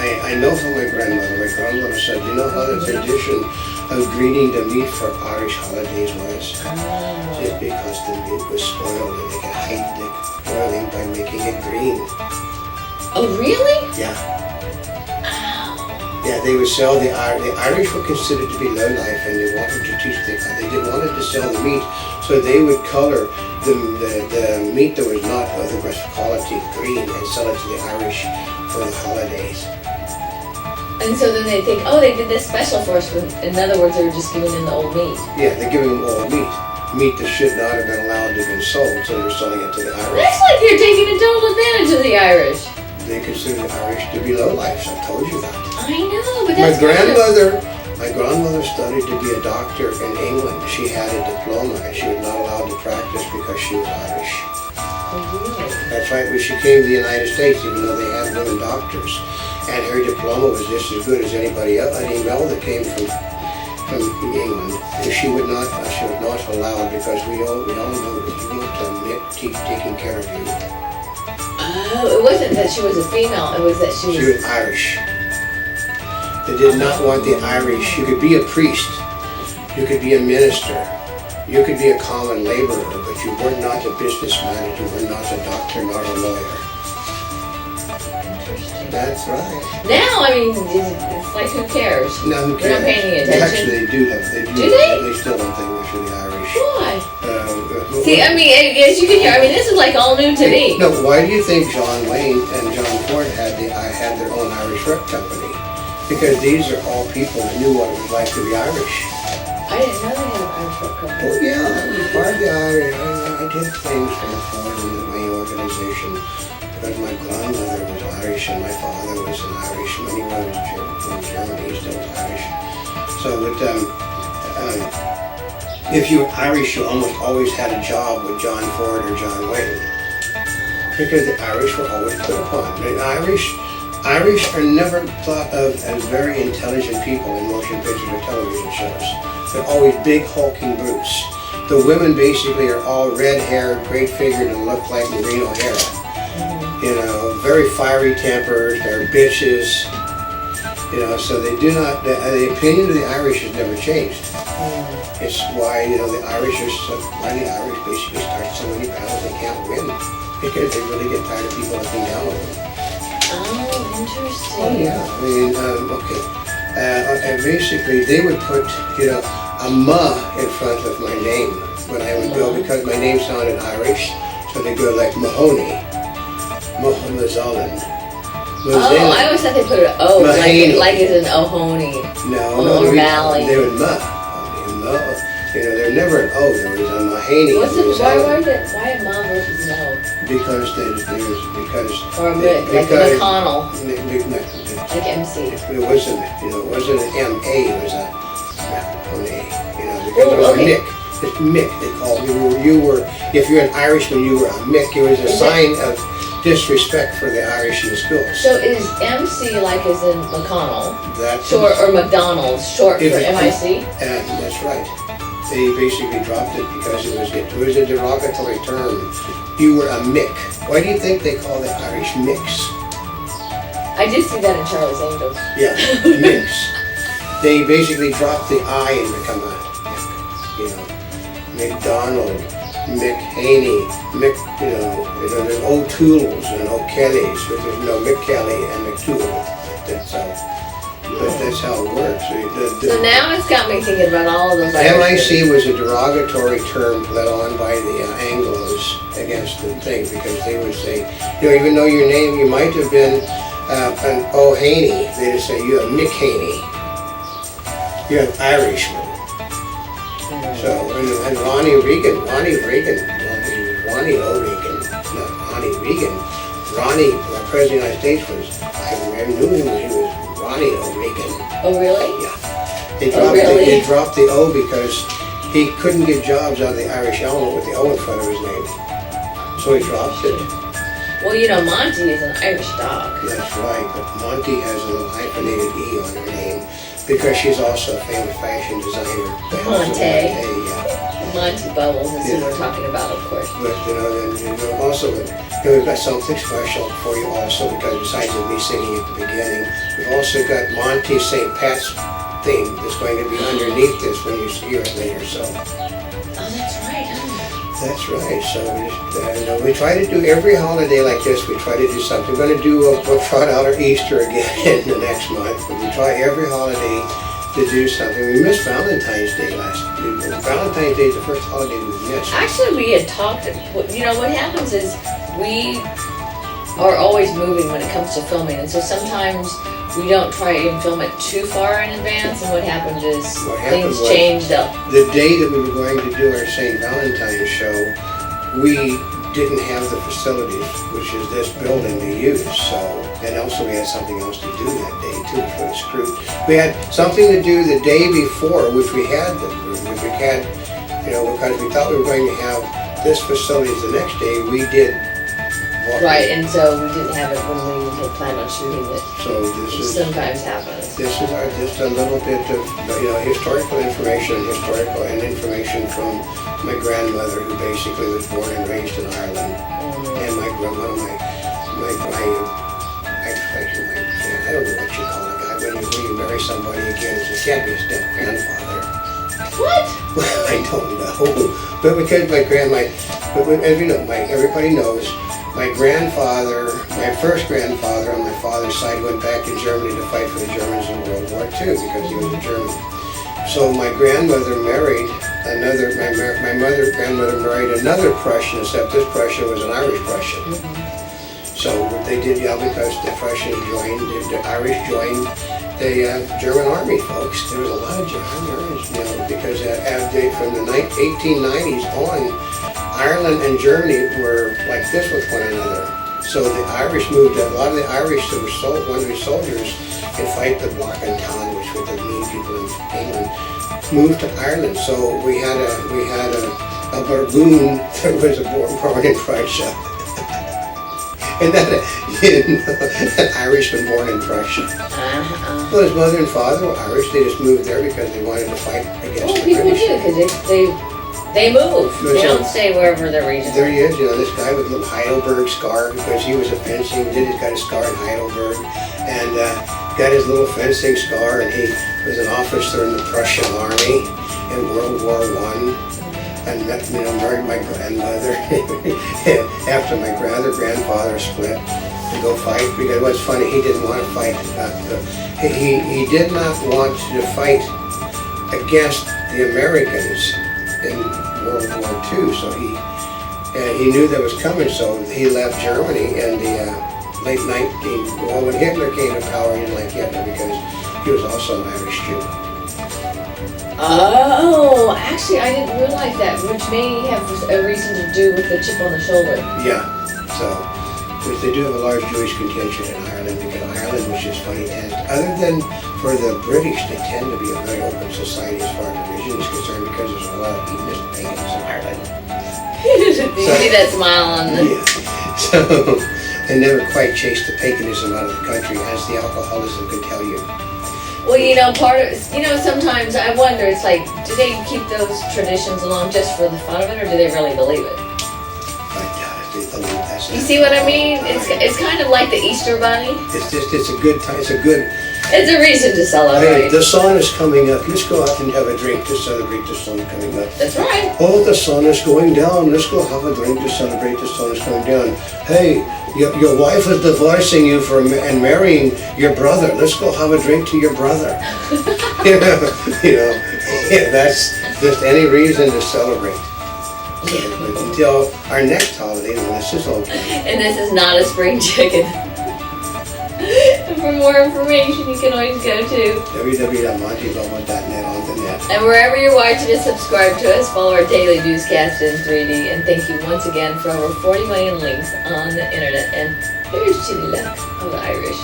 I know from my grandmother. My grandmother said, you know how the tradition of greeting the meat for Irish holidays was? Just because the meat was spoiled and they could hide the boiling by making it green. Oh, really? Yeah. Yeah, they would sell the Irish were considered to be low life, and they wanted to teach they wanted to sell the meat, so they would color the meat that was not of the best quality green and sell it to the Irish for the holidays. And so then they think, oh, they did this special for us. In other words, they were just giving them the old meat. Yeah, they're giving them old meat that should not have been allowed to have been sold, so they're selling it to the Irish. That's like you're taking a total advantage of the Irish. They consider the Irish to be low life. I told you that. I know, but My that's grandmother studied to be a doctor in England. She had a diploma and she was not allowed to practice because she was Irish. Oh, really? That's right. When she came to the United States, even though they had women doctors, and her diploma was just as good as anybody else, any male that came from England, she was not allowed because we all know that you want to taking care of you. Oh, it wasn't that she was a female, it was that she was Irish. They did not want the Irish. You could be a priest, you could be a minister, you could be a common laborer, but you were not a businessman and you were not a doctor, not a lawyer. Interesting. That's right. Now, I mean, it's like, who cares? Now who They're cares? not paying any attention. Actually, they do have. They do. Do they? They still don't think we should be Irish. Why? Uh, See, I mean, as you can hear, I mean, this is like all new to me. No, why do you think John Wayne and John Ford had their own Irish rep company? Because these are all people that knew what it was like to be Irish. I didn't know they had an Irish rep company. Oh yeah, I was part of the Irish. I did things for the Ford and the Wayne organization because my grandmother was Irish and my father was an Irishman. He was from Germany, he still was Irish. So, if you were Irish, you almost always had a job with John Ford or John Wayne. Because the Irish were always put upon. The Irish are never thought of as very intelligent people in motion pictures or television shows. They're always big, hulking brutes. The women basically are all red-haired, great-figured, and look like Maureen O'Hara. You know, very fiery tempers, they're bitches. You know, so they do not, the opinion of the Irish has never changed. It's why, the Irish basically start so many battles they can't win. Because they really get tired of people looking down on them. Oh, interesting. Oh yeah, I mean, okay. And basically they would put, a ma in front of my name when I would go because my name sounded Irish. So they go like Mahoney, Mazalan. Oh, I always thought they put an O, like as an Ohoney. No, or Valley. They would ma. They're never an O. There was a Mahaney. Why a ma versus an O? Because or a Mick, like a McConnell. Like MC. It wasn't an M.A., it was a Mahoney, because it was a Mick. It's Mick, they called you. If you're an Irishman, you were a Mick. It was a sign of disrespect for the Irish in the schools. So is MC like as in McConnell? That's short, or McDonald's, short for MIC? That's right. They basically dropped it because it was a derogatory term. You were a Mick. Why do you think they call the Irish Micks? I did see that in Charlie's Angels. Yeah, Micks. They basically drop the I and become a Mick. McDonald, Mick Haney, Mick, there's O'Toole's and O'Kelly's, but there's no Mick Kelly and McToole. That's how it works. So now it's got me thinking about all of those Irish MIC was a derogatory term let on by the Anglos against the thing because they would say, even though your name, you might have been an O'Haney, they'd say, you're a Mick Haney. You're an Irishman. So, and Ronnie O'Regan, Ronnie, the President of the United States I knew him when he was Ronnie O'Regan. Oh, really? Yeah. They dropped the O because he couldn't get jobs out of the Irish element with the O in front of his name. So he dropped it. Well, Monty is an Irish dog. That's right, but Monty has a little hyphenated E on her name because she's also a famous fashion designer. Monte. Yeah. Monty Bubbles is who Yeah. we're talking about, of course. But, also, we've got something special for you also, because besides of me singing at the beginning, we've also got Monty St. Pat's theme that's going to be underneath this when you hear it later, so. Oh, that's right, huh? That's right, so we try to do every holiday like this, we try to do something. We're gonna do, we'll trot out our Easter again in the next month, but we try every holiday to do something. We missed Valentine's Day last year. Valentine's Day is the first holiday we missed. Actually, we had talked, you know, what happens is we are always moving when it comes to filming, and so sometimes we don't try and film it too far in advance, and what happened is What happened things was- changed up. The day that we were going to do our St. Valentine's show, we didn't have the facilities, which is this building we use, so, and also we had something else to do that day too, which was screwed. We had something to do the day before, which we had, because we thought we were going to have this facilities the next day, we did. Right, and so we didn't have it when we had planned on shooting it, So which this is sometimes happens. just a little bit of, historical information and information from my grandmother, who basically was born and raised in Ireland. And my grandma, I don't know what you call a guy, when you marry somebody again, it can't be a step grandfather. What? Well, I don't know, but because as you know, everybody knows, my grandfather, my first grandfather on my father's side went back to Germany to fight for the Germans in World War II because he was a German. So my grandmother married my grandmother married another Prussian, except this Prussian was an Irish Prussian. So what they did, because the Prussians joined, the Irish joined the German army, folks. There was a lot of Germans, because from the 1890s on, Ireland and Germany were like this with one another. So the Irish moved, a lot of the Irish that wanted to be soldiers and fight the Bloc and Town, which were the mean people in England, moved to Ireland. So we had a Burgoon that was born in Prussia. And that an Irishman born in Prussia. Well, his mother and father were Irish. They just moved there because they wanted to fight against Well, the people British. do, because they move. They don't stay wherever their region There is. he is, this guy with a little Heidelberg scar, because he was a fencing, he's got a scar in Heidelberg, and got his little fencing scar, and he was an officer in the Prussian army in World War I, and married my grandmother after my other grandfather split to go fight, because it was funny, he didn't want to fight, he did not want to fight against the Americans in World War II, so he knew that was coming, so he left Germany in the when Hitler came to power, he didn't like Hitler because he was also an Irish Jew. Oh, actually, I didn't realize that, which may have a reason to do with the chip on the shoulder. Yeah, so, which they do have a large Jewish contingent in Ireland, because Ireland, which is funny, other than for the British, they tend to be a very open society as far as religion is concerned, because there's a lot of heathenist pagans in Ireland. You see that smile on the... Yeah, so they never quite chased the paganism out of the country, as the alcoholism can tell you. Well, sometimes I wonder, it's like, do they keep those traditions along just for the fun of it, or do they really believe it? I doubt if they believe that's You see what I mean? It's kind of like the Easter Bunny. It's a good time, It's a reason to hey, celebrate. the sun is coming up, let's go out and have a drink to celebrate the sun coming up. That's right. Oh, the sun is going down, let's go have a drink to celebrate the sun is going down. Hey, your wife is divorcing you and marrying your brother, let's go have a drink to your brother. That's just any reason to celebrate. So, until our next holiday, when this is over. And this is not a spring chicken. And for more information, you can always go to www.montybubbles.net on the net. and wherever you're watching us, subscribe to us, follow our daily newscast in 3D, and thank you once again for over 40 million links on the internet. And here's to the luck of the Irish.